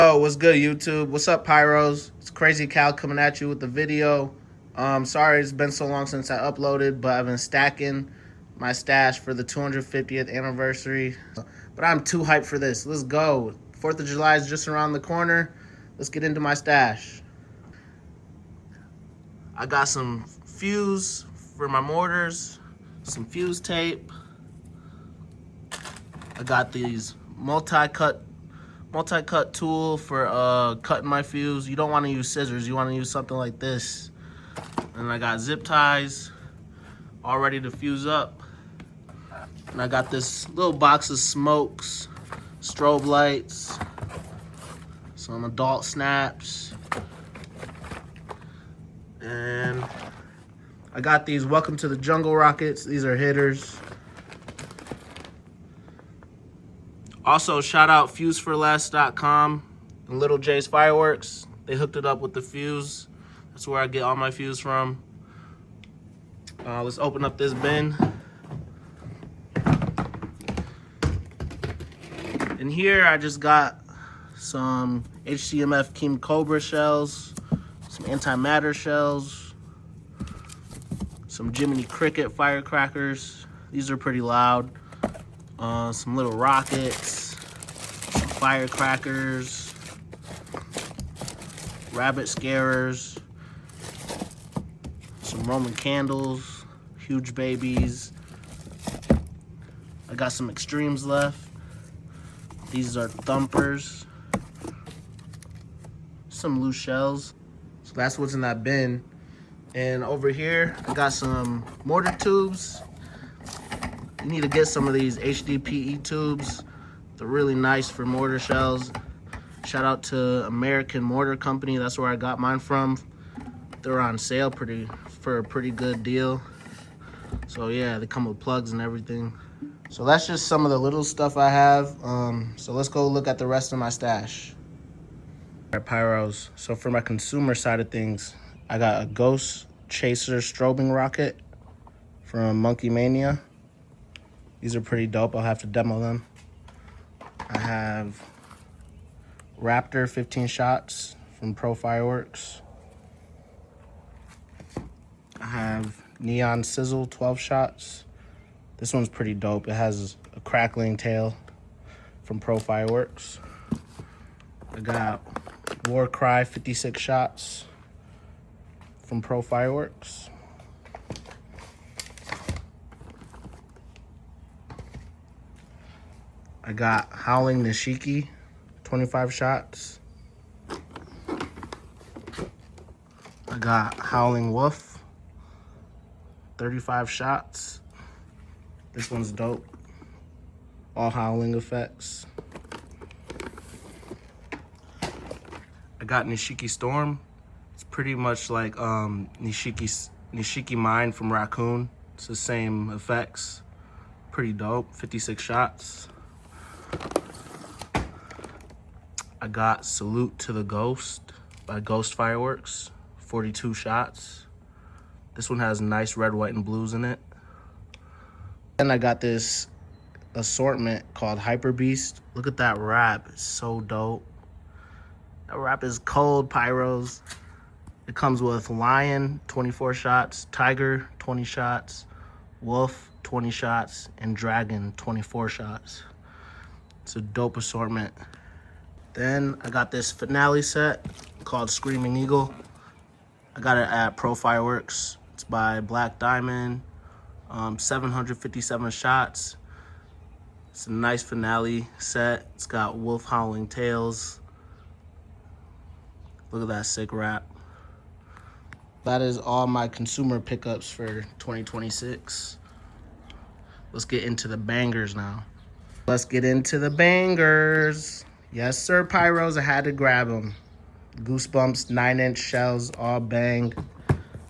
Oh, what's good, YouTube? What's up, Pyros? It's Crazy Cal coming at you with the video. Sorry it's been so long since I uploaded, but I've been stacking my stash for the 250th anniversary. But I'm too hyped for this. Let's go. 4th of July is just around the corner. Let's get into my stash. I got some fuse for my mortars, some fuse tape. I got these multi-cut tool for cutting my fuse. You don't want to use scissors, you want to use something like this. And I got zip ties all ready to fuse up. And I got this little box of smokes, strobe lights, some adult snaps, and I got these Welcome to the Jungle rockets. These are hitters. Also, shout out fuseforless.com and Little J's Fireworks. They hooked it up with the fuse. That's where I get all my fuse from. Let's open up this bin. In here, I just got some HCMF King Cobra shells, some antimatter shells, some Jiminy Cricket firecrackers. These are pretty loud. Some little rockets, some firecrackers, rabbit scarers, some Roman candles, huge babies. I got some extremes left. These are thumpers, some loose shells. So that's what's in that bin. And over here, I got some mortar tubes. You need to get some of these HDPE tubes. They're really nice for mortar shells. Shout out to American Mortar Company. That's where I got mine from. They're on sale for a pretty good deal. So yeah, they come with plugs and everything. So that's just some of the little stuff I have. So let's go look at the rest of my stash. All right, Pyros. So for my consumer side of things, I got a Ghost Chaser strobing rocket from Monkey Mania. These are pretty dope. I'll have to demo them. I have Raptor 15 shots from Pro Fireworks. I have Neon Sizzle 12 shots. This one's pretty dope. It has a crackling tail from Pro Fireworks. I got War Cry 56 shots from Pro Fireworks. I got Howling Nishiki, 25 shots. I got Howling Wolf, 35 shots. This one's dope. All howling effects. I got Nishiki Storm. It's pretty much like Nishiki Mine from Raccoon. It's the same effects. Pretty dope, 56 shots. I got Salute to the Ghost by Ghost Fireworks, 42 shots. This one has nice red, white, and blues in it. Then I got this assortment called Hyper Beast. Look at that wrap, it's so dope. That wrap is cold, Pyros. It comes with Lion, 24 shots, Tiger, 20 shots, Wolf, 20 shots, and Dragon, 24 shots. It's a dope assortment. Then I got this finale set called Screaming Eagle. I got it at Pro Fireworks. It's by Black Diamond. 757 shots. It's a nice finale set. It's got wolf howling tails. Look at that sick wrap. That is all my consumer pickups for 2026. Let's get into the bangers now. Let's get into the bangers. Yes, sir, Pyros, I had to grab them. Goosebumps 9-inch shells, all bang.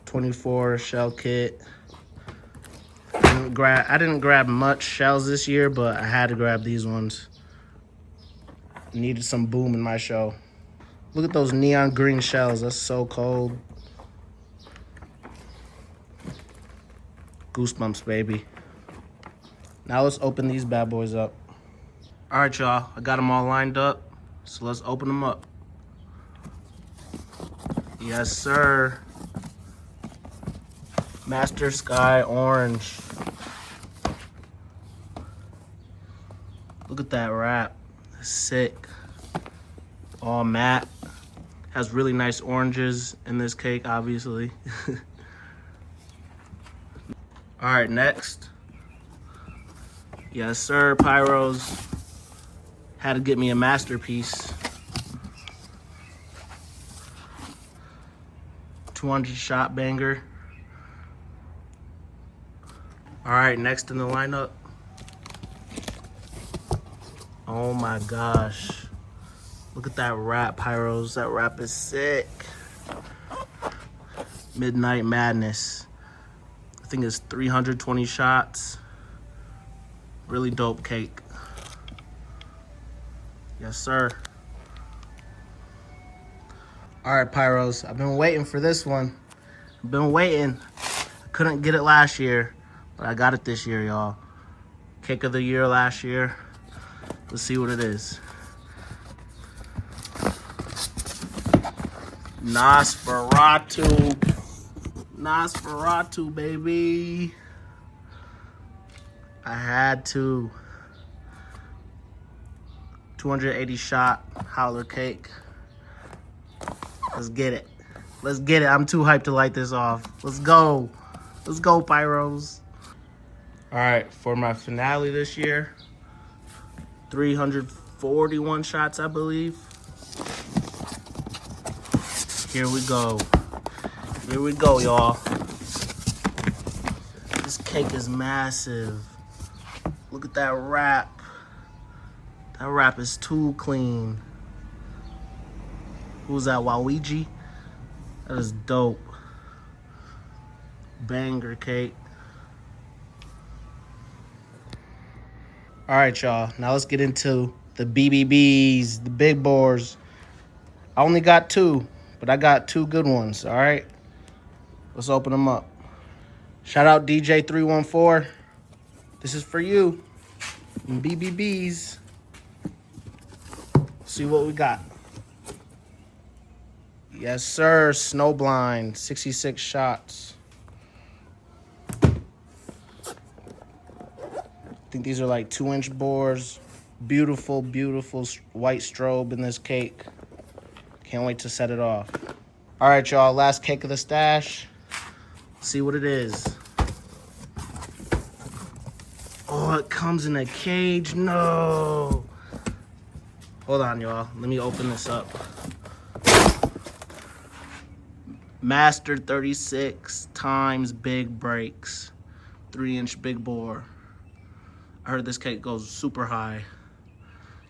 24 shell kit. I didn't grab much shells this year, but I had to grab these ones. Needed some boom in my show. Look at those neon green shells. That's so cold. Goosebumps, baby. Now let's open these bad boys up. All right, y'all. I got them all lined up. So let's open them up. Yes, sir. Master Sky Orange. Look at that wrap. Sick. All matte. Has really nice oranges in this cake, obviously. All right, next. Yes, sir, Pyros. Had to get me a masterpiece. 200 shot banger. All right, next in the lineup. Oh my gosh. Look at that wrap, Pyros. That wrap is sick. Midnight Madness. I think it's 320 shots. Really dope cake. Yes, sir. All right, Pyros. I've been waiting for this one. I've been waiting. I couldn't get it last year, but I got it this year, y'all. Cake of the year last year. Let's see what it is. Nosferatu. Nosferatu, baby. I had to. 280 shot howler cake. Let's get it. Let's get it. I'm too hyped to light this off. Let's go. Let's go, Pyros. All right, for my finale this year, 341 shots, I believe. Here we go. Here we go, y'all. This cake is massive. Look at that wrap. That wrap is too clean. Who's that, Waluigi? That is dope. Banger cake. All right, y'all. Now let's get into the BBBs, the big boars. I only got two, but I got two good ones, all right? Let's open them up. Shout out DJ314. This is for you. BBBs. See what we got. Yes, sir. Snowblind, 66 shots. I think these are like 2-inch bores. Beautiful, beautiful white strobe in this cake. Can't wait to set it off. All right, y'all. Last cake of the stash. See what it is. Oh, it comes in a cage. No. Hold on, y'all. Let me open this up. Master 36 times big breaks. 3-inch big bore. I heard this cake goes super high.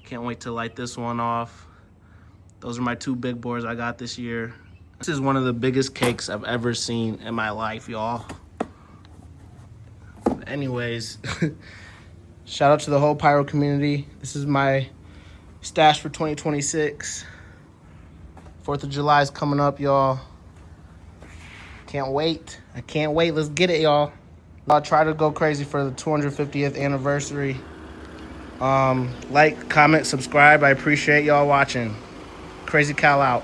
Can't wait to light this one off. Those are my two big bores I got this year. This is one of the biggest cakes I've ever seen in my life, y'all. Anyways, shout out to the whole Pyro community. This is my stash for 2026. 4th of July is coming up, y'all. Can't wait. I can't wait. Let's get it, y'all. I'll try to go crazy for the 250th anniversary. Like, comment, subscribe. I appreciate y'all watching. Crazy Cal out.